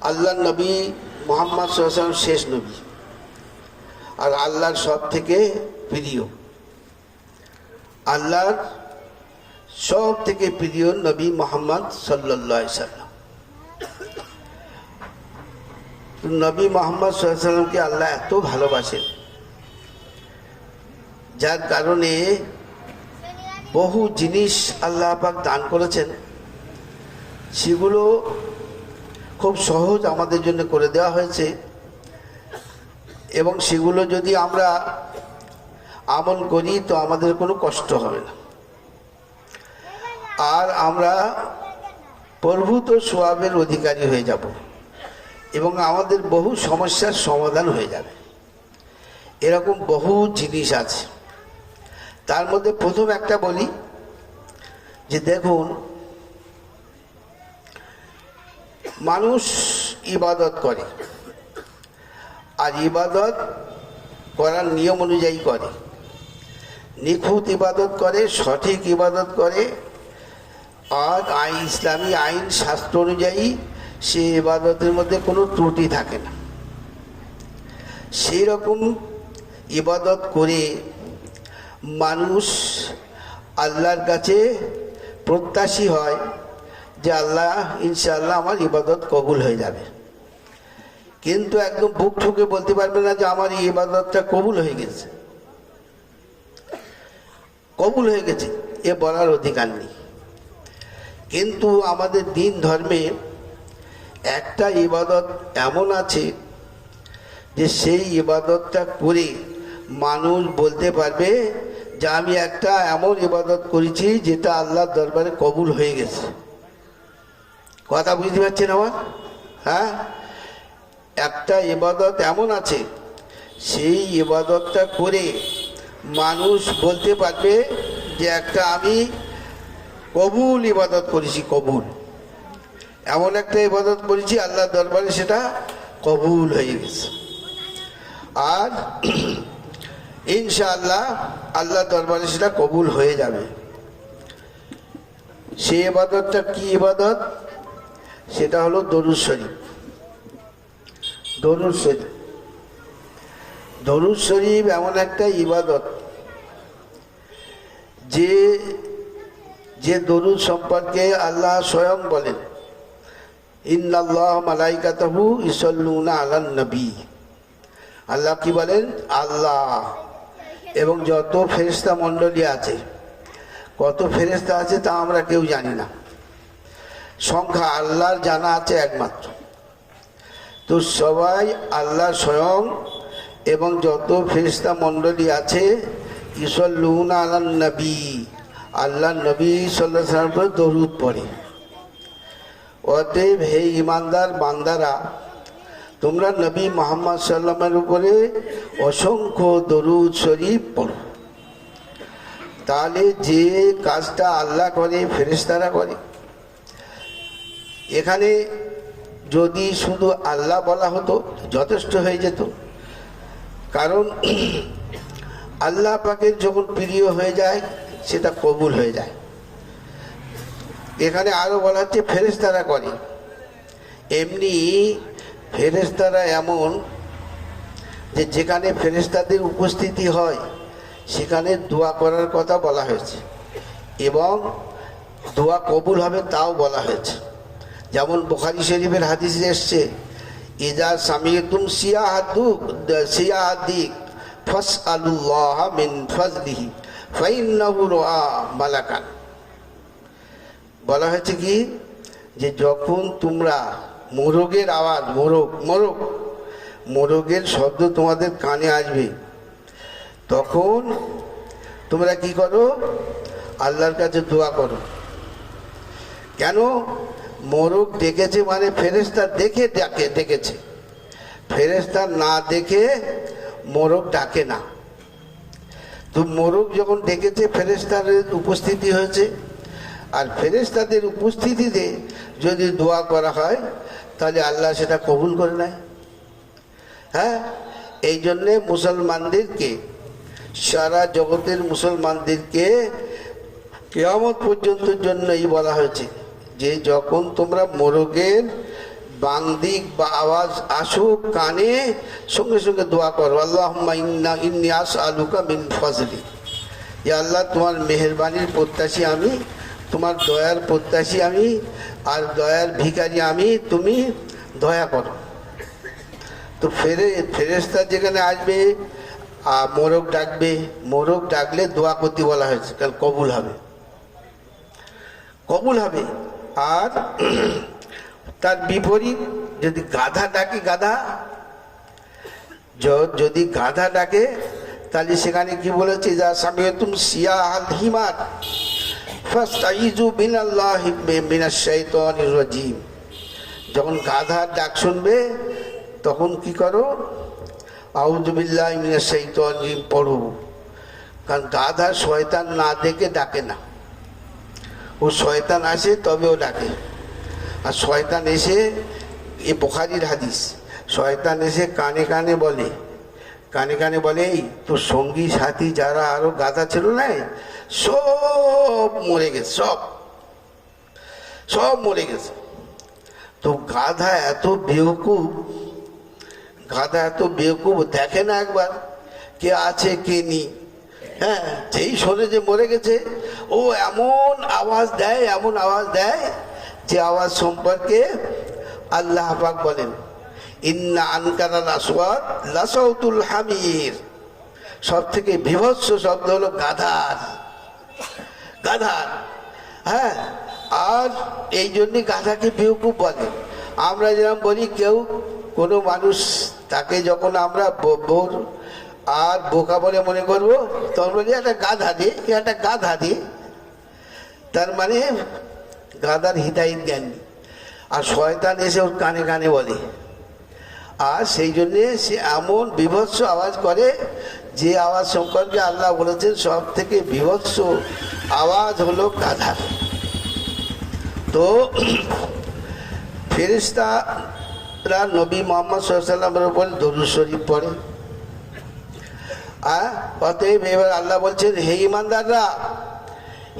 আল্লাহ নবী মুহাম্মদ সাল্লাল্লাহু আলাইহি ওয়াসাল্লাম শেষ নবী, আর আল্লাহর সব থেকে প্রিয়, আল্লাহর সব থেকে প্রিয় নবী মুহাম্মদ সাল্লাল্লাহু আলাইহি ওয়াসাল্লাম। নবী মুহাম্মদ সাল্লাল্লাহু আলাইহি ওয়াসাল্লামকে আল্লাহ এত ভালোবাসেন, যার কারণে বহু জিনিস আল্লাহ পাক দান করেছেন, সেগুলো খুব সহজ আমাদের জন্য করে দেওয়া হয়েছে, এবং সেগুলো যদি আমরা আমল করি তো আমাদের কোনো কষ্ট হবে না, আর আমরা প্রভূত সওয়াবের অধিকারী হয়ে যাব এবং আমাদের বহু সমস্যার সমাধান হয়ে যাবে। এরকম বহু জিনিস আছে। তার মধ্যে প্রথম একটা বলি যে দেখুন, মানুষ ইবাদত করে, আর ইবাদত করার নিয়ম অনুযায়ী করে, নিখুঁত ইবাদত করে, সঠিক ইবাদত করে, আর ইসলামী আইন শাস্ত্র অনুযায়ী সে ইবাদতের মধ্যে কোনো ত্রুটি থাকে না। সেই রকম ইবাদত করে মানুষ আল্লাহর কাছে প্রত্যাশী হয় যে আল্লাহ ইনশাআল্লাহ আমার ইবাদত কবুল হয়ে যাবে, কিন্তু একদম বুক ঠুকে বলতে পারবে না যে আমার এই ইবাদতটা কবুল হয়ে গেছে, কবুল হয়ে গেছে, এ বলার অধিকার নেই। কিন্তু আমাদের দিন ধর্মে একটা ইবাদত এমন আছে যে সেই ইবাদতটা করে মানুষ বলতে পারবে যে আমি একটা এমন ইবাদত করেছি যেটা আল্লাহর দরবারে কবুল হয়ে গেছে। কথা বুঝতে পারছেন আমার? হ্যাঁ, একটা ইবাদত এমন আছে, সেই ইবাদতটা করে মানুষ বলতে পারবে যে একটা আমি কবুল ইবাদত করেছি, কবুল, এমন একটা ইবাদত করেছি আল্লাহর দরবারে সেটা কবুল হয়ে গেছে। আর ইনশাআল্লাহ আল্লাহর দরবারে সেটা কবুল হয়ে যাবে। সেই ইবাদতটা কি ইবাদত? সেটা হলো দরুদ শরীফ। দরুদ শরীফ, দরুদ শরীফ এমন একটা ইবাদত যে যে দরুদ সম্পর্কে আল্লাহ স্বয়ং বলেন, ইন্নাল্লাহ মালাইকাতাহু ইউসাল্লুনা আলান নবী। আল্লাহ কি বলেন? আল্লাহ এবং যত ফেরেশতা মণ্ডলী আছে, কত ফেরেশতা আছে তা আমরা কেউ জানি না, সংখ্যা আল্লাহর জানা আছে একমাত্র। তো সবাই আল্লাহ স্বয়ং এবং যত ফেরেশতা মণ্ডলী আছে ইউসাল্লুনা আলান নবী, আল্লাহ নবী সাল্লাল্লাহু আলাইহি ওয়াসাল্লামের উপর দরুদ পড়ে। অতএব হে ঈমানদার বান্দারা, তোমরা নবী মুহাম্মদ সাল্লাল্লাহু আলাইহি ওয়াসাল্লামের উপরে অসংখ্য দরুদ শরীফ পড়ো। তাহলে যে কাজটা আল্লাহ করে ফেরেশতারা করে, এখানে যদি শুধু আল্লাহ বলা হতো যথেষ্ট হয়ে যেত, কারণ আল্লাহ পাকের যখন প্রিয় হয়ে যায় সেটা কবুল হয়ে যায়। এখানে আরো বলা হচ্ছে ফেরেশতারা করে। এমনি ফেরেশতারা এমন যে যেখানে ফেরেশতাদের উপস্থিতি হয় সেখানে দোয়া করার কথা বলা হয়েছে, এবং দোয়া কবুল হবে তাও বলা হয়েছে। যেমন বুখারী শরীফের হাদিসে এসছে, ইজা সামিতুম সিয়াহাদিক ফাসআলুল্লাহ মিন ফাজলিহি ফাইন্নাহু রাআ মালাকান। বলা হয়েছে কি, যে যখন তোমরা মোরগের আওয়াজ, মোরগের শব্দ তোমাদের কানে আসবে, তখন তোমরা কি করো? আল্লাহর কাছে দোয়া করো। কেন? মোরগ ডেকেছে মানে ফেরেশতা দেখে ডেকেছে, ফেরেশতা না দেখে মোরগ ডাকে না। তো মোরগ যখন ডেকেছে ফেরেশতাদের উপস্থিতি হয়েছে, আর ফেরেশতাদের উপস্থিতিতে যদি দোয়া করা হয় তাহলে আল্লাহ সেটা কবুল করে নেয়। হ্যাঁ, এই জন্যে মুসলমানদেরকে, সারা জগতের মুসলমানদেরকে কিয়ামত পর্যন্তর জন্যই বলা হয়েছে যে যখন তোমরা মোরগের বাম দিক বা আওয়াজ আসুক কানে, সঙ্গে সঙ্গে দোয়া করো, আল্লাহুম্মা ইন্নী আসআলুকা মিন ফজলি, ইয়া আল্লাহ তোমার মেহেরবানির প্রত্যাশী আমি, তোমার দয়ার প্রত্যাশী আমি, আর দয়ার ভিখারি আমি, তুমি দয়া করো। তো ফেরেশতা যেখানে আসবে মোরগ ডাকবে, মোরগ ডাকলে দোয়া করতে বলা হয়েছে, কারণ কবুল হবে, কবুল হবে। আর তার বিপরীত যদি গাধা ডাকে, যদি গাধা ডাকে তাহলে সেখানে কি বলেছে, যা সামিয়াতুম সিয়াহাল হিমার ফাস্তাইযু বিনাল্লাহি মিনাশ শাইতানির রাজিম। যখন গাধার ডাক শুনবে তখন কি করো, আউযু বিল্লাহি মিনাশ শাইতানির রাজিম পড়ো, কারণ গাধা শয়তান না দেখে ডাকে না, ও শয়তান আসে তবে ও ডাকে। আর শয়তান এসে, এ বুখারীর হাদিস, শয়তান এসে কানে কানে বলে, এই তোর সঙ্গী সাথী যারা আরো গাধা ছিল না, সব মরে গেছে, সব মরে গেছে। তো গাধা এত বেওকুফ, দেখে না একবার কে আছে কে নেই। হ্যাঁ, যেই শোনে যে মরে গেছে, ও এমন আওয়াজ দেয় যে আওয়াজ সম্পর্কে আল্লাহ পাক বলেন, ইন্না আনকারাল আসওয়াত লাসাউতুল হামির, সব থেকে বিভৎস শব্দ হলো গাধার। হ্যাঁ, আর এই জন্যই গাধাকে বেওকুফ বলে। আমরা যেরকম বলি, কোনো মানুষ তাকে যখন আমরা বোর আর বোকা বলে মনে করবো, তখন বলি একটা গাধা দিয়ে, তার মানে গাধার হিদায়ত জ্ঞানী। আর শয়তান এসে ওর কানে কানে বলে, আর সেই জন্যে সে এমন বিভৎস আওয়াজ করে যে আওয়াজ সম্পর্কে আল্লাহ বলেছেন সব থেকে বিভৎস আওয়াজ হলো গাধার। তো ফেরেশতারা নবী মুহাম্মদ সাল্লাল্লাহু আলাইহি ওয়াসাল্লামের উপর দরুদ শরীফ পড়ে। অতএব এবার আল্লাহ বলছেন, হে ইমানদাররা,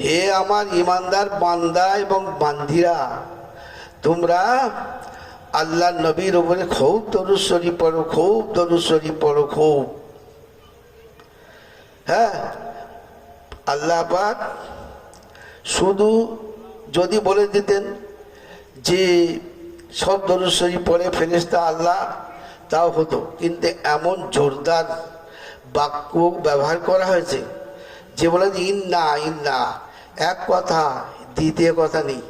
হে আমার ইমানদার বান্দা এবং বান্দিরা, তোমরা আল্লাহ নবীর উপরে খুব দরুদ শরীফ পড়ো, খুব। হ্যাঁ, আল্লাহ পাক শুধু যদি বলে দিতেন যে সব দরুদ শরীফ পড়ে ফেরেশতা আল্লাহ, তাও হতো, কিন্তু এমন জোরদার বাক্য ব্যবহার করা হয়েছে যে বলে ইন্না, এক কথা, দ্বিতীয় কথা নেই।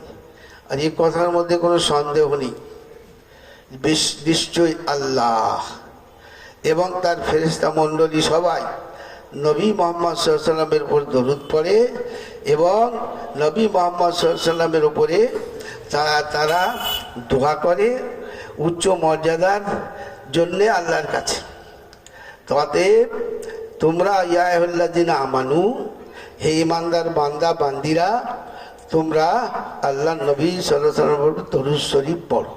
আর এই কথার মধ্যে কোনো সন্দেহ নেই, নিশ্চয় আল্লাহ এবং তার ফেরেশতা মণ্ডলী সবাই নবী মুহাম্মদ সাল্লাল্লাহু আলাইহি ওয়াসাল্লামের উপর দরুদ পড়ে, এবং নবী মুহাম্মদ সাল্লাল্লাহু আলাইহি ওয়াসাল্লামের উপরে তারা দোয়া করে উচ্চ মর্যাদার জন্যে আল্লাহর কাছে। অতএব তোমরা ইয়া আইয়ুহাল্লাযীনা আমানু, হে ইমানদার বান্দা বান্দিরা, তোমরা আল্লাহ নবী সাল্লাল্লাহু আলাইহি ওয়াসাল্লামের উপর দরুদ শরীফ পড়ো,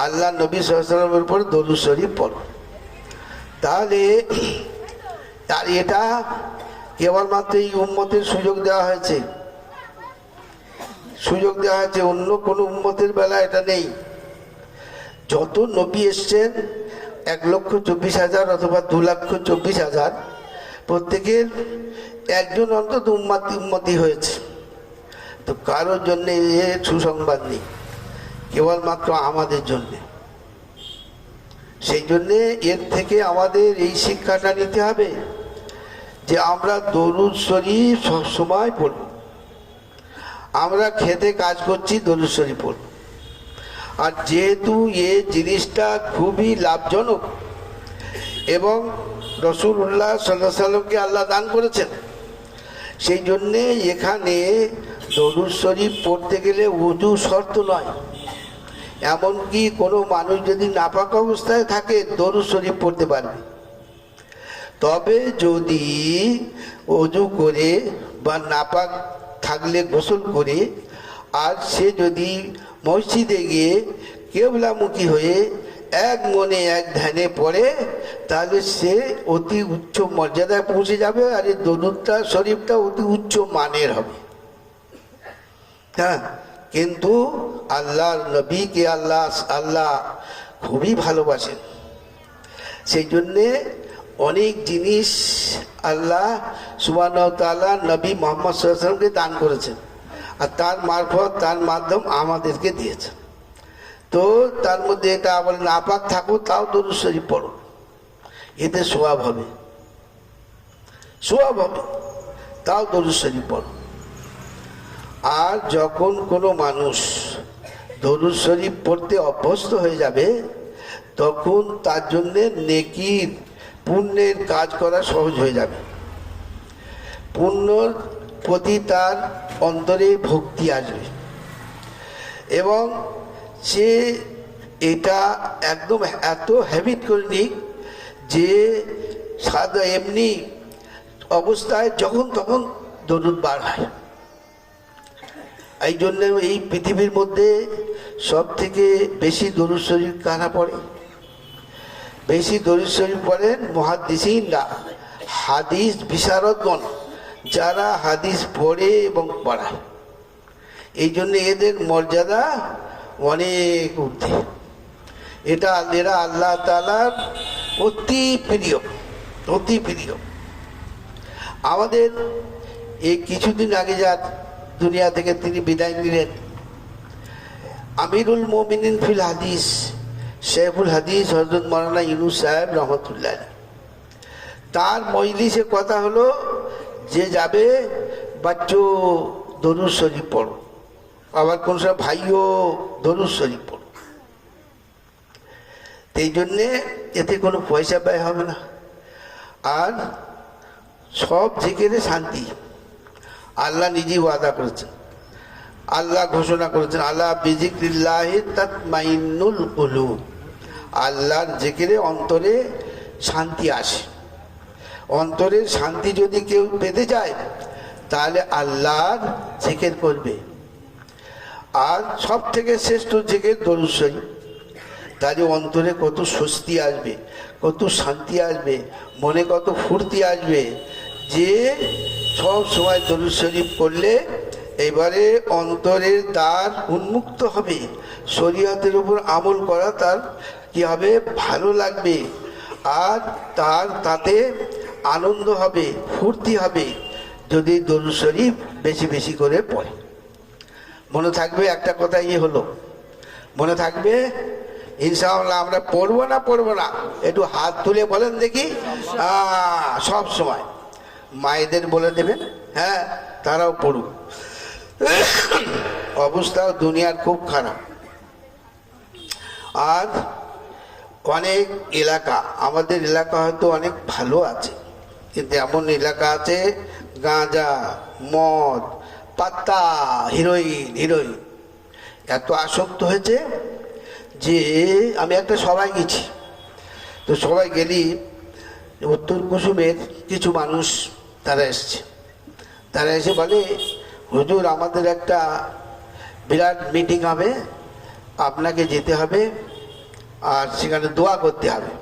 আল্লাহ নবী সাল্লাল্লাহু আলাইহি ওয়াসাল্লামের উপর দরুদ শরীফ পড়ো। তাহলে আর এটা কেবলমাত্র এই উম্মতের সুযোগ দেওয়া হয়েছে, অন্য কোনো উম্মতের বেলা এটা নেই। যত নবী এসছেন 1,24,000 অথবা 2,24,000, প্রত্যেকের একজন অন্তত উম্মতি হয়েছে। তো কারোর জন্য এ সুসংবাদ নেই, কেবলমাত্র আমাদের জন্যে। সেই জন্যে এর থেকে আমাদের এই শিক্ষাটা নিতে হবে যে আমরা দরুদ শরীফ সবসময় পড়ব, আমরা খেতে কাজ করছি দরুদ শরীফ পড়ব। আর যেহেতু এ জিনিসটা খুবই লাভজনক এবং রাসূলুল্লাহ সাল্লাল্লাহু আলাইহি সাল্লামকে আল্লাহ দান করেছেন, সেই জন্যে এখানে দরুদ শরীফ পড়তে গেলে ওযু শর্ত নয়। এমনকি কোনো মানুষ যদি নাপাক অবস্থায় থাকে দরুদ শরীফ পড়তে পারবে। তবে যদি ওযু করে বা নাপাক থাকলে গোসল করে, আর সে যদি মসজিদে গিয়ে কিবলামুখী হয়ে এক মনে এক ধ্যানে পড়ে, তাহলে সে অতি উচ্চ মর্যাদায় পৌঁছে যাবে, আর এই দরুদটা শরীফটা অতি উচ্চ মানের হবে। হ্যাঁ, কিন্তু আল্লাহর নবীকে আল্লাহ খুবই ভালোবাসেন। সেই জন্যে অনেক জিনিস আল্লাহ সুবহানাহু ওয়া তাআলা নবী মুহাম্মদ সাল্লাল্লাহু আলাইহি ওয়াসাল্লামকে দান করেছেন, আর তার মারফত তার মাধ্যম আমাদেরকে দিয়েছেন। তো তার মধ্যে এটা বলে নাপাক থাকো তাও দরুদ শরীফ পড়ো, এতে সওয়াব হবে, তাও দরুদ শরীফ পড়ো। আর যখন কোনো মানুষ দরুদ শরীফ পড়তে অভ্যস্ত হয়ে যাবে, তখন তার জন্যে নেকির পুণ্যের কাজ করা সহজ হয়ে যাবে। পুণ্যর প্রতি তার অন্তরে ভক্তি আসবে এবং সে এটা একদম এত হ্যাবিট করে নিক যে সাদা এমনি অবস্থায় যখন তখন দরুদ বার হয়। এই জন্য এই পৃথিবীর মধ্যে সব থেকে বেশি দরুদ শরীফ কারা পড়ে? বেশি দরুদ শরীফ পড়েন মুহাদ্দিসিনরা, হাদিস বিশারদগণ, যারা হাদিস পড়ে এবং পড়ায়। এই জন্য এদের মর্যাদা অনেক ঊর্ধ্বে। এরা আল্লাহ তাআলার অতি প্রিয়। আমাদের এই কিছুদিন আগে যার দুনিয়া থেকে তিনি বিদায় নিলেন, আমিরুল মুমিনিন ফিল হাদিস শেখুল হাদিস হযরত মাওলানা ইউনূস সাহেব রহমতুল্লাহ, তার মজলিসে কথা হলো যে যাবে বাচ্চো দরুদ শরীফ পড়ো, আবার কোন সব ভাইও দরুদ শরীফ পড়ো। এই জন্যে এতে কোনো পয়সা ব্যয় হবে না, আর সব জিকিরে শান্তি। আল্লাহ নিজেই ওয়াদা করেছেন, আল্লাহ ঘোষণা করেছেন, আল্লাহ বিযিকরিল্লাহি তাতমাইন্নুল কুলুব, আল্লাহর জিকিরে অন্তরে শান্তি আসে। অন্তরের শান্তি যদি কেউ পেতে যায় তাহলে আল্লাহর জিকির করবে। আর সব থেকে শ্রেষ্ঠ জিকির দরুদ শরীফ। তাহলে অন্তরে কত স্বস্তি আসবে, কত শান্তি আসবে, মনে কত ফুর্তি আসবে যে সব সময় দরুদ শরীফ পড়লে এবারে অন্তরের দ্বার উন্মুক্ত হবে, শরীয়তের উপর আমল করা তার কি হবে, ভালো লাগবে, আর তাতে আনন্দ হবে, ফুর্তি হবে যদি দরুদ শরীফ বেশি বেশি করে পড়ে। মনে থাকবে একটা কথা হলো, মনে থাকবে ইনশাআল্লাহ। আমরা পড়বো না একটু হাত তুলে বলেন দেখি, সব সময় মায়েদের বলে দেবেন, হ্যাঁ তারাও পড়ুক। অবস্থা দুনিয়ার খুব খারাপ। আর অনেক এলাকা, আমাদের এলাকা হয়তো অনেক ভালো আছে, কিন্তু এমন এলাকা আছে গাঁজা, মদ, পাত্তা, হিরোইন এত আসক্ত হয়েছে যে আমি একটা সবাই গেছি, তো সবাই গেলি উত্তর কুসুমের কিছু মানুষ তারা এসে বলে, হুজুর আমাদের একটা বিরাট মিটিং হবে, আপনাকে যেতে হবে আর সেখানে দোয়া করতে হবে।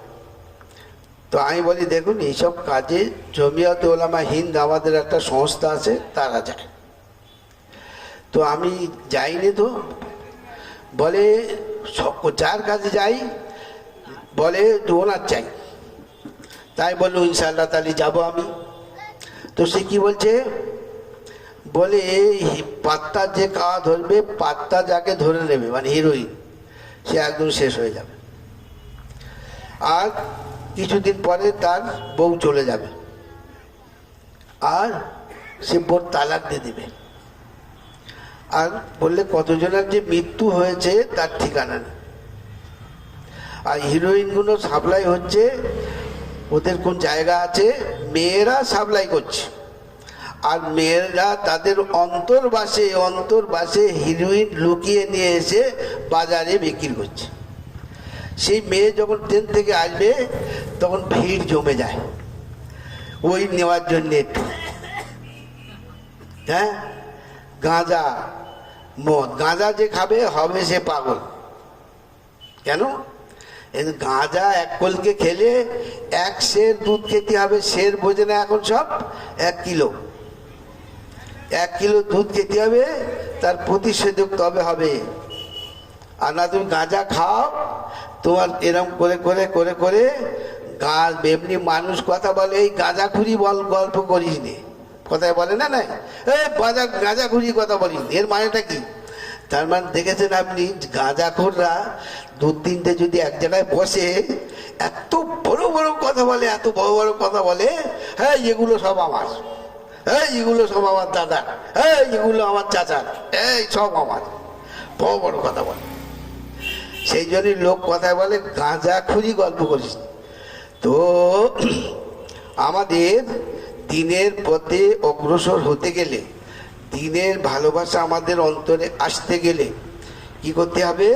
তো আমি বলি দেখুন এইসব কাজে জমিয়তে উলামা হিন্দ আমাদের একটা সংস্থা আছে, তারা যায়। তো আমি যাইনি, তো বলে যার কাছে যাই বলে ওনার চাই, তাই বললো ইনশাআল্লাহ তাহলে যাবো আমি। তো সে কি বলছে, বলে পাত্তা যে কাওয়া ধরবে, পাত্তা যাকে ধরে নেবে মানে হিরোইন, সে একদম শেষ হয়ে যাবে, আর কিছুদিন পরে তার বউ চলে যাবে, আর সে বোর তালাক দিয়ে দেবে। আর বললে কতজনের যে মৃত্যু হয়েছে তার ঠিকানা নেই। আর হিরোইনগুলো সাপ্লাই হচ্ছে, ওদের কোন জায়গা আছে, মেয়েরা সাপ্লাই করছে, আর মেয়েরা তাদের অন্তর্বাসে হিরোইন লুকিয়ে নিয়ে এসে বাজারে বিক্রি করছে। সেই মেয়ে যখন ট্রেন থেকে আসবে তখন ভিড় জমে যায় ওই নেওয়ার জন্য একটু, হ্যাঁ। গাঁজা, মদ, গাঁজা যে খাবে হবে সে পাগল। কেন? গাঁজা এক কলকে খেলে 1 সের দুধ খেতে হবে, সের বোঝে না এখন সব, 1 কিলো দুধ খেতে হবে, তার প্রতিষেধক তবে হবে। আর না তুমি গাঁজা খাও, তোমার এরম করে করে করে করে এমনি মানুষ কথা বলে, এই গাঁজাখুরি গল্প করিস নি, কথায় বলে না নাই, এই গাঁজাখুরি কথা বলিস, এর মানেটা কি? তার মানে দেখেছেন আপনি, গাঁজাখোররা দু তিনটে যদি এক জায়গায় বসে এত বড় বড় কথা বলে, এত বড় বড় কথা বলে, হ্যাঁ এগুলো সব আমার, হ্যাঁ এগুলো সব আমার দাদা, হ্যাঁ এগুলো আমার চাচার, এই সব আমার, বড় বড় কথা বলে। সেই জন্যই লোক কথায় বলে গাঁজাখুরি গল্প করিস। তো আমাদের দিনের পথে অগ্রসর হতে গেলে, দিনের ভালোবাসা আমাদের অন্তরে আসতে গেলে কি করতে হবে?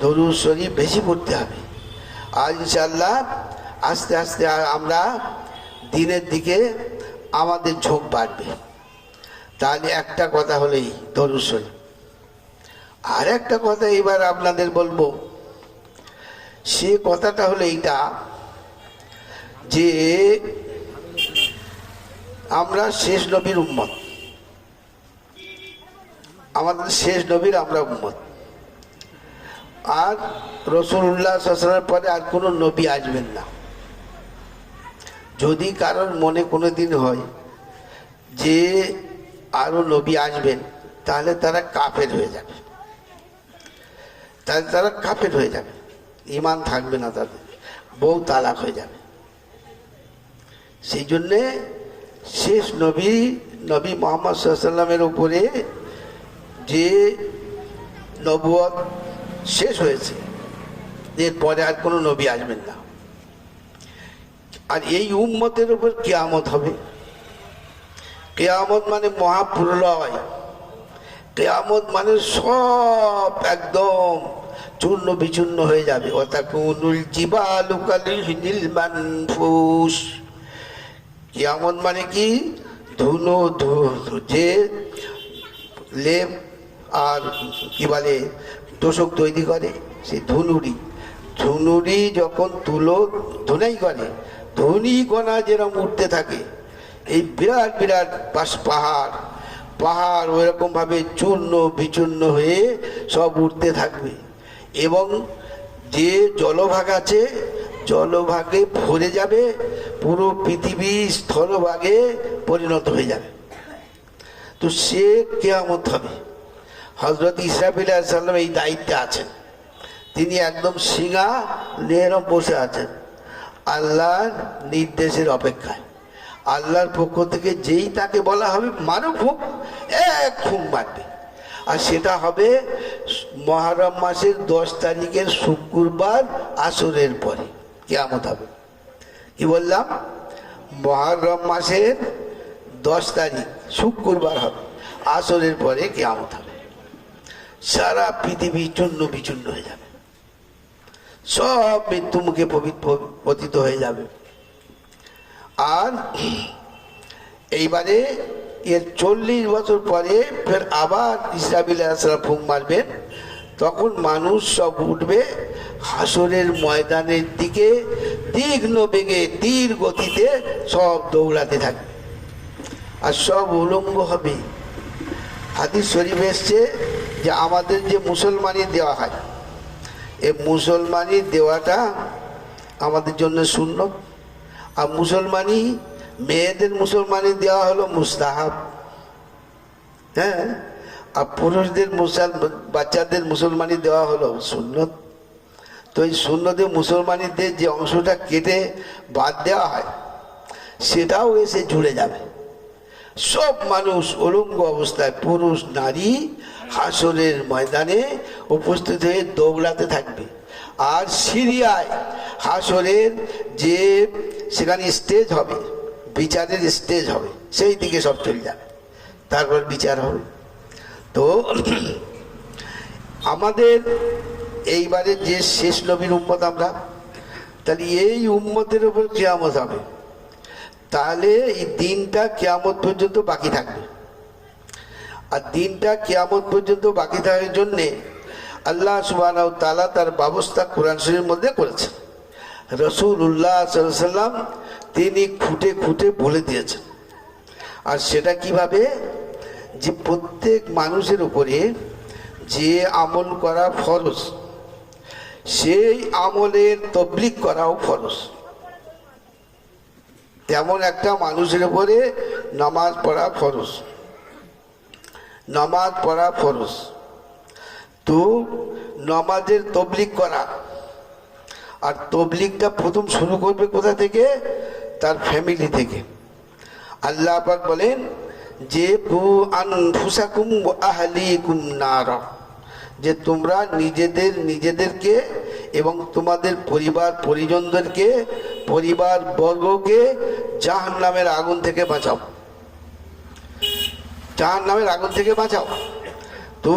দরুদ শরীফ বেশি পড়তে হবে। আর ইনশাআল্লাহ আস্তে আস্তে আমরা দিনের দিকে আমাদের ঝোঁক বাড়বে। তাহলে একটা কথা হলেই দরুদ শরীফ। আর একটা কথা এবার আপনাদের বলবো, সে কথাটা হলো এইটা যে আমরা শেষ নবীর উম্মত, আমাদের শেষ নবীর আমরা উম্মত। আর রাসূলুল্লাহ সাল্লাল্লাহু আলাইহি ওয়াসাল্লামের পরে আর কোনো নবী আসবেন না। যদি কারোর মনে কোনো দিন হয় যে আরো নবী আসবেন, তাহলে তারা কাফের হয়ে যাবে, তাহলে তারা কাফের হয়ে যাবে, ঈমান থাকবে না তাদের, বউ তালাক হয়ে যাবে। সেই জন্যে শেষ নবী মুহাম্মদ সাল্লাল্লাহু আলাইহি ওয়াসাল্লামের উপরে যে নবুয়ত শেষ হয়েছে, এরপরে আর কোনো নবী আসবেন না। আর এই উম্মতের উপর কিয়ামত হবে। কিয়ামত মানে মহাপ্রলয়, কিয়ামত মানে সব একদম চূর্ণ বিচূর্ণ হয়ে যাবে। ওয়াতাকুনুল জিবালু কালহিনিল মানফুস। কিয়ামত মানে কি? ধুনো যে লেপ আর কি বলে তোষক তৈরি করে, সেই ধুনুরি যখন ধুনাই করে, ধনী কণা যেরকম উঠতে থাকে, এই বিরাট বিরাট পাহাড় ওইরকম ভাবে চূর্ণ বিচূর্ণ হয়ে সব উঠতে থাকবে। এবং যে জলভাগ আছে, জলভাগে ভরে যাবে, পুরো পৃথিবী স্থলভাগে পরিণত হয়ে যাবে। তো সে কিয়ামত হবে। হযরত ইসরাফিল আলাইহিস সালাম এই দায়িত্বে আছেন। তিনি একদম সিংহা নিয়ে বসে আছেন আল্লাহর নির্দেশের অপেক্ষায়। আল্লাহর পক্ষ থেকে যেই তাকে বলা হবে মারো ফুঁক, এক ফুঁক মারবে। আর সেটা হবে মুহররম মাসের 10 তারিখের শুক্রবার আসরের পরে কিয়ামত হবে। কি বললাম? মুহররম মাসের 10 তারিখ শুক্রবার হবে, আসরের পরে কিয়ামত হবে। সারা পৃথিবী চূর্ণ বিচূর্ণ হয়ে যাবে, সব মৃত্যু মুখে পতিত হয়ে যাবে। আর এইবারে এর 40 বছর পরে ফের আবার ইসরাফিল আলাইহিস সালাম ফুঁক মারবেন। তখন মানুষ সব উঠবে হাসরের ময়দানের দিকে, তীক্ষ্ণ বেগে তীর গতিতে সব দৌড়াতে থাকবে, আর সব উলঙ্গ হবে। হাদিস শরীফ এসছে যে আমাদের যে মুসলমানি দেওয়া হয়, এই মুসলমানি দেওয়াটা আমাদের জন্য সুন্নত। আর মেয়েদের মুসলমানি দেওয়া হলো মুস্তাহাব, হ্যাঁ। আর পুরুষদের বাচ্চাদের মুসলমানি দেওয়া হলো সুন্নত। তো এই সুন্নতে মুসলমানিদের যে অংশটা কেটে বাদ দেওয়া হয়, সেটাও এসে জুড়ে যাবে। সব মানুষ উলঙ্গ অবস্থায়, পুরুষ নারী হাসরের ময়দানে উপস্থিত হয়ে দৌড়াতে থাকবে। আর সিরিয়ায় হাসরের যে সেখানে স্টেজ হবে, বিচারের স্টেজ হবে, সেই দিকে সব চলে যাবে, তারপর বিচার হবে। তো আমাদের এইবারে যে শেষ নবীর উম্মত আমরা, তাহলে এই উম্মতের উপর কিয়ামত হবে। তাহলে এই দিনটা কিয়ামত পর্যন্ত বাকি থাকবে। আর দিনটা কিয়ামত পর্যন্ত বাকি থাকার জন্যে আল্লাহ সুবহানাহু ওয়া তাআলা তার ব্যবস্থা কোরআন শরীফের মধ্যে করেছেন। রাসূলুল্লাহ সাল্লাল্লাহু আলাইহি ওয়াসাল্লাম তিনি খুঁটে খুঁটে বলে দিয়েছেন। আর সেটা কিভাবে? যে প্রত্যেক মানুষের উপরে যে আমল করা ফরজ, সেই আমলের তবলিগ করাও ফরজ। তেমন একটা মানুষের উপরে নামাজ পড়া ফরজ, নামাজ পড়া ফরজ। তো নামাজের তবলিগ করা, আর তবলিগটা প্রথম শুরু করবে কোথা থেকে? তার ফ্যামিলি থেকে। আল্লাহ পাক বলেন যে কু আনফুসাকুম ওয়া আহলিকুম নারা, যে তোমরা নিজেদেরকে এবং তোমাদের পরিবার পরিজনদেরকে, পরিবার বর্গকে জাহান্নামের আগুন থেকে বাঁচাও, জাহান্নামের আগুন থেকে বাঁচাও। তো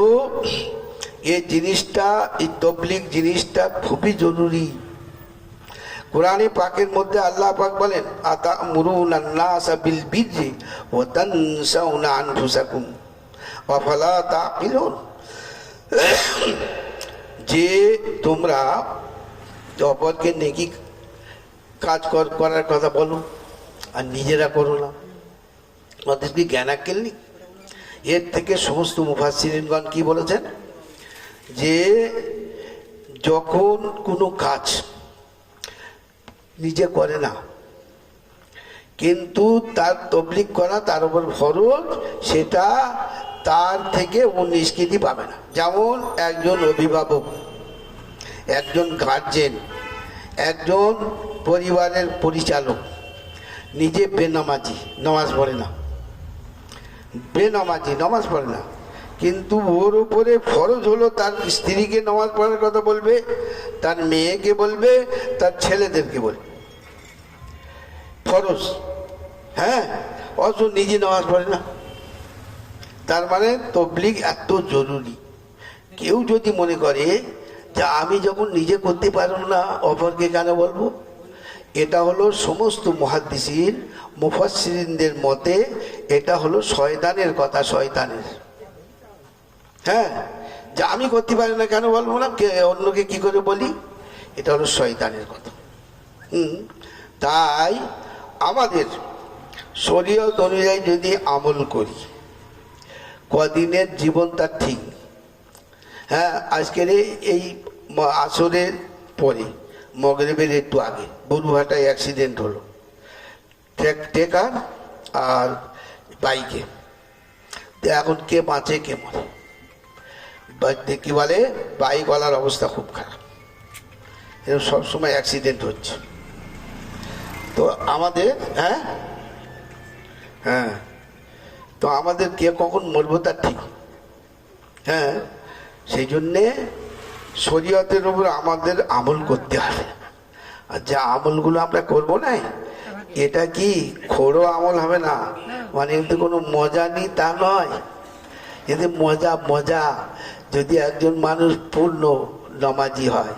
এই জিনিসটা, এই তবলিগ জিনিসটা খুবই জরুরি। কোরআনে পাকের মধ্যে আল্লাহ পাক বলেন আতামুরুনান নাসা বিল বিররি ওয়া তানসাউনা আনফুসাকুম আফালা তাকিলুন, যে তোমরা অপরকে নেকি কাজ করার কথা বলো আর নিজেরা করো না, ওদের কি জ্ঞান আক্কেল নেই? এর থেকে সমস্ত মুফাসসিরিনগণ কি বলেছেন, যে যখন কোনো কাজ নিজে করে না কিন্তু তার তবলিগ করা তার উপর ফরজ, সেটা তার থেকে ও নিষ্কৃতি পাবে না। যেমন একজন অভিভাবক, একজন গার্জেন, একজন পরিবারের পরিচালক নিজে বেনামাজি, নামাজ পড়ে না, বেনামাজি নামাজ পড়ে না, কিন্তু ওর উপরে ফরজ হলো তার স্ত্রীকে নামাজ পড়ার কথা বলবে, তার মেয়েকে বলবে, তার ছেলেদেরকে বলবে, ফরজ। হ্যাঁ, অথচ নিজে নামাজ পড়ে না। তার মানে তবলিগ এত জরুরি। কেউ যদি মনে করে যে আমি যখন নিজে করতে পারব না অপরকে কেন বলবো, এটা হলো সমস্ত মুহাদ্দিসিন মুফাসসিরিনদের মতে এটা হলো শয়তানের কথা, শয়তানের। হ্যাঁ, যে আমি করতে পারি না কেন বলবো না, অন্যকে কি করে বলি, এটা হলো শয়তানের কথা। তাই আমাদের শরীয়ত অনুযায়ী যদি আমল করি, কদিনের জীবনটা ঠিক। হ্যাঁ, আজকের এই আসরের পরে মগরিবের একটু আগে বরুহাটায় অ্যাক্সিডেন্ট হলো, ট্রেকার আর বাইকে। এখন কে বাঁচে কে মরে? কি বলে, বাইকওয়ালার অবস্থা খুব খারাপ। এরকম সবসময় অ্যাক্সিডেন্ট হচ্ছে। তো আমাদের হ্যাঁ হ্যাঁ তো আমাদের কে কখন মরবো তার ঠিক। হ্যাঁ, সেই জন্যে শরীয়তের উপর আমাদের আমল করতে হবে। আর যা আমলগুলো আমরা করবো না, এটা কি খোড়ো আমল হবে না, মানে এতে কোনো মজা নেই তা নয়। এতে মজা মজা যদি একজন মানুষ পূর্ণ নামাজি হয়,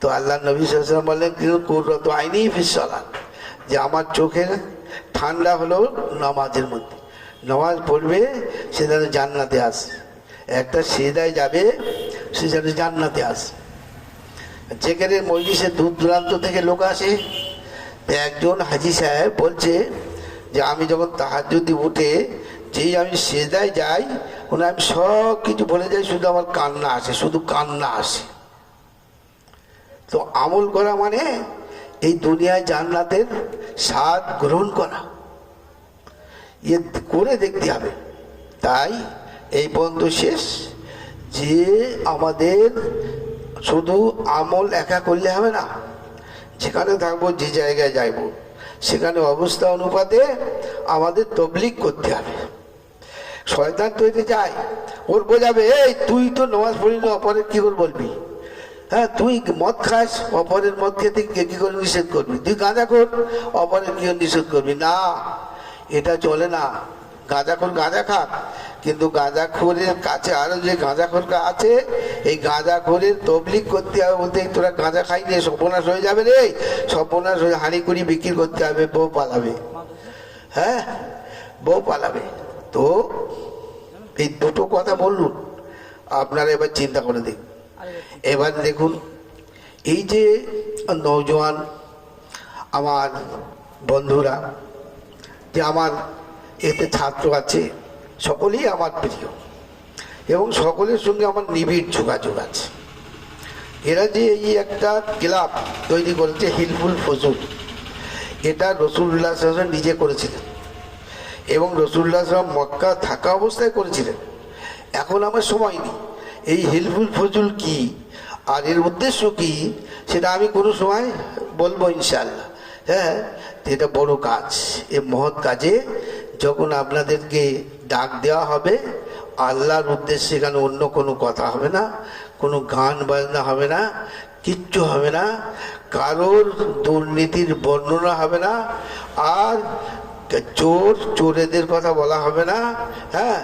তো আল্লাহ নবী সাল্লাল্লাহু আলাইহি ওয়াসাল্লাম বললেন কিন্তু কুররাতু আইনি ফিস সালাত, যে আমার চোখের ঠান্ডা হলো নামাজের মধ্যে। নামাজ পড়বে সে যেন জান্নাতে আসে, একটা সেদায় যাবে সে যেন জান্নাতে আসে। যেখানে মজলিসে দূর দূরান্ত থেকে লোক আসে, একজন হাজি সাহেব বলছে যে আমি যখন তাহাজ্জুদে উঠে যেই আমি সেদায় যাই, আমি সব কিছু বলে যাই, শুধু আমার কান্না আসে, শুধু কান্না আসে। তো আমল করা মানে এই দুনিয়ায় জান্নাতের স্বাদ গ্রহণ করা, ইয়ে করে দেখতে হবে। তাই এই পর্যন্ত শেষ, যে আমাদের শুধু আমল একা করলে হবে না, যেখানে থাকবো, যে জায়গায় যাইব, সেখানে অবস্থা অনুপাতে আমাদের তবলিগ করতে হবে। শয়তান তৈরি যায়, ওর বোঝাবে এই তুই তো নামাজ পড়ি না, অপরের কি করে বলবি? হ্যাঁ, তুই মদ খাস, অপরের মদ খেতে কি করে নিষেধ করবি? তুই গাঁজা খোর, অপরের কি নিষেধ করবি? না, এটা চলে না। গাঁজাখোর গাঁজা খাক, কিন্তু গাঁজাখোরের কাছে আরো যে গাঁজাখোর আছে, এই গাঁজাখোরের তবলিগ করতে হবে। বলতে তোরা গাঁজা খাই রে, সর্বনাশ হয়ে যাবে রে, সর্বনাশ হয়ে হাঁড়ি কুড়ি বিক্রি করতে হবে, বউ পালাবে। হ্যাঁ, বউ পালাবে। তো এই দুটো কথা বললুন, আপনারা এবার চিন্তা করে দেখুন। এবার দেখুন, এই যে নওজোয়ান আমার বন্ধুরা, যে আমার এতে ছাত্র আছে, সকলেই আমার প্রিয় এবং সকলের সঙ্গে আমার নিবিড় যোগাযোগ আছে। এরা যে এই একটা ক্লাব তৈরি করেছে হিলফুল ফজুল, এটা রাসূলুল্লাহ সাল্লাল্লাহু আলাইহি ওয়াসাল্লাম নিজে করেছিলেন এবং রাসূলুল্লাহ সাল্লাল্লাহু আলাইহি ওয়াসাল্লাম মক্কা থাকা অবস্থায় করেছিলেন। এখন আমার সময় নেই এই হিলফুল ফজুল কি আর এর উদ্দেশ্য কি সেটা আমি কোনো সময় বলবো ইনশাআল্লাহ। হ্যাঁ, এটা বড় কাজ। এই মহৎ কাজে যখন আপনাদেরকে ডাক দেওয়া হবে আল্লাহর উদ্দেশ্যে, এখানে অন্য কোনো কথা হবে না, কোনো গান বাজনা হবে না, কিচ্ছু হবে না, কারোর দুর্নীতির বর্ণনা হবে না, আর চোরেদের কথা বলা হবে না। হ্যাঁ,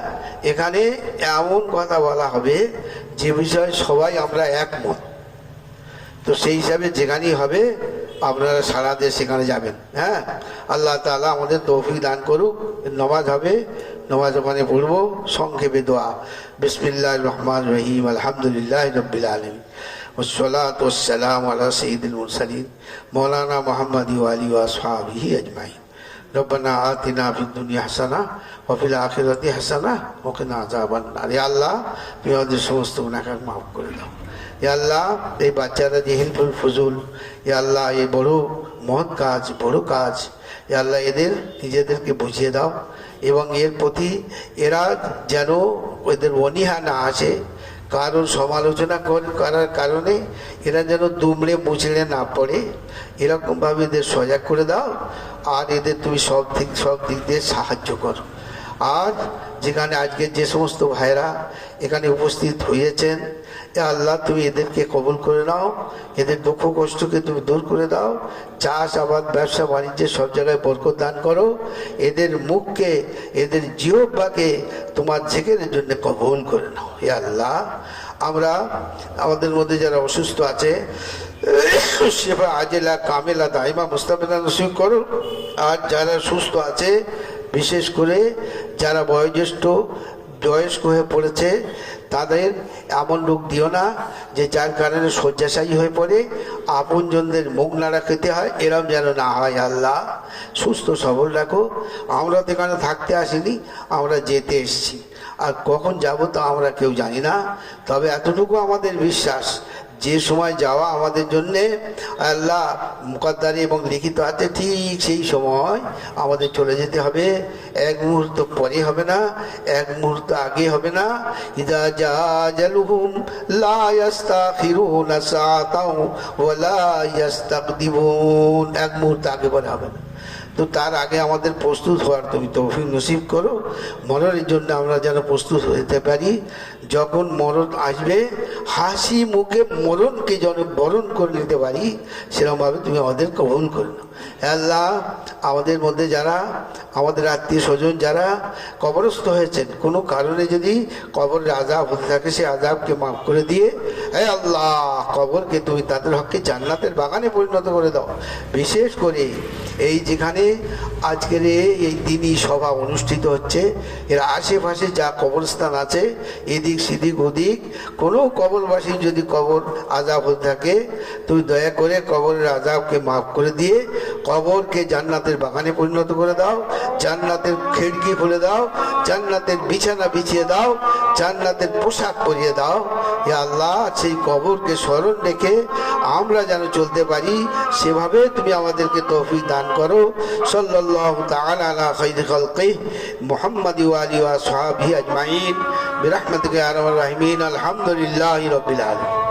এখানে এমন কথা বলা হবে যে বিষয়ে সবাই আমরা একমত। তো সেই হিসাবে যেখানেই হবে আপনারা সারা দেশ সেখানে যাবেন। হ্যাঁ, আল্লাহ তাআলা আমাদের তৌফিক দান করুক। নামাজ হবে, নামাজ ওখানে পড়বো। সংক্ষেপে দোয়া, বিসমিল্লাহির রহমানির রহিম, আলহামদুলিল্লাহি রাব্বিল আলামিন, ওয়াসসালাতু ওয়াসসালামু আলা সাইয়্যিদিল মুরসালিন মাওলানা মুহাম্মদ ওয়া আলিহি ওয়া আসহাবিহি আজমাইন। রব্বানা আতিনা ফিদ দুনিয়া হাসানা ওয়া ফিল আখিরাতি হাসানা ওয়া কিনা আযাবান নার। ইয়া আল্লাহ, তুমি আমাদের সমস্ত গুনাহ মাফ করে দাও। ইয়া আল্লাহ, এই বাচ্চারা যে হিলফুল ফজুল, ইয়া আল্লাহ, এই বড় মহৎ কাজ, বড় কাজ, ইয়া আল্লাহ, এদের নিজেদেরকে বুঝিয়ে দাও এবং এর প্রতি এরা যেন ওদের অনীহা না আসে, কারোর সমালোচনা করার কারণে এরা যেন দুমড়ে মুচড়ে না পড়ে, এরকমভাবে এদের সজাগ করে দাও। আর এদের তুমি সব দিক দিয়ে সাহায্য করো। আর যেখানে আজকে যে সমস্ত ভাইরা এখানে উপস্থিত হয়েছেন, আল্লাহ তুমি এদেরকে কবুল করে নাও, এদের দুঃখ কষ্টকে তুমি দূর করে দাও। চাষ আবাদ ব্যবসা বাণিজ্যে সব জায়গায় বরকত দান করো। এদের মুখকে, এদের জিহ্বাকে তোমার জিকিরের জন্য কবুল করে নাও। হে আল্লাহ, আমরা আমাদের মধ্যে যারা অসুস্থ আছে শেফা আজেলা কামেলা দাইমা মুস্তাফিজা নসিব করো। আর যারা সুস্থ আছে, বিশেষ করে যারা বয়স্ক হয়ে পড়েছে, তাদের এমন রোগ দিও না যে যার কারণে শয্যাশায়ী হয়ে পড়ে, আপনজনদের মুখ নাড়া খেতে হয়, এরম যেন না হয়। আল্লাহ, সুস্থ সবল রাখো। আমরা তো এখানে থাকতে আসিনি, আমরা যেতে এসেছি, আর কখন যাব তা আমরা কেউ জানি না। তবে এতটুকু আমাদের বিশ্বাস, যে সময় যাওয়া আমাদের জন্যে আল্লাহ মুকদ্দারে এবং লিখিত আছে, ঠিক সেই সময় আমাদের চলে যেতে হবে। এক মুহূর্ত পরে হবে না, এক মুহূর্ত আগে হবে না। ইযা জাজালুহুম লা ইস্তাখিরুনা সাআতাও ওয়া লা ইস্তাকদিমুন, এক মুহূর্ত আগে পরে হবে না। তো তার আগে আমাদের প্রস্তুত হওয়ার তুমি তৌফিক নসিব করো। মরণের জন্য আমরা যেন প্রস্তুত হতে পারি। যখন মরণ আসবে হাসি মুখে মরণকে যেন বরণ করে নিতে পারি, সেরকমভাবে তুমি আমাদের কবুল করে নাও। আল্লাহ, আমাদের মধ্যে যারা আমাদের আত্মীয় স্বজন যারা কবরস্থ হয়েছেন, কোনো কারণে যদি কবরের আযাব হতে থাকে, সে আযাবকে মাফ করে দিয়ে হে আল্লাহ, কবরকে তুমি তাদের হককে জান্নাতের বাগানে পরিণত করে দাও। বিশেষ করে এই যেখানে আজকের এই দিনই সভা অনুষ্ঠিত হচ্ছে, এর আশেপাশে যা কবরস্থান আছে, এদিক সেদিক ওদিক কোনো কবরবাসী যদি কবর আযাব হতে থাকে, তুমি দয়া করে কবরের আযাবকে মাফ করে দিয়ে কবরকে জান্নাতের বাগানে পরিণত করে দাও। জান্নাতের খিড়কি খুলে দাও, জান্নাতের বিছানা বিছিয়ে দাও, জান্নাতের পোশাক পরিয়ে দাও। হে আল্লাহ, সেই কবরকে স্মরণ রেখে আমরা যেন চলতে পারি, সেভাবে তুমি আমাদেরকে তৌফিক দান করো। সাল্লাল্লাহু তাআলা আলা খায়রি খালকিহি মুহাম্মাদ ওয়া আলিহি ওয়া আসহাবিহি আজমাইন বিরহমাতিকা ইয়া আরহামার রাহিমিন। আলহামদুলিল্লাহি রাব্বিল আলামিন।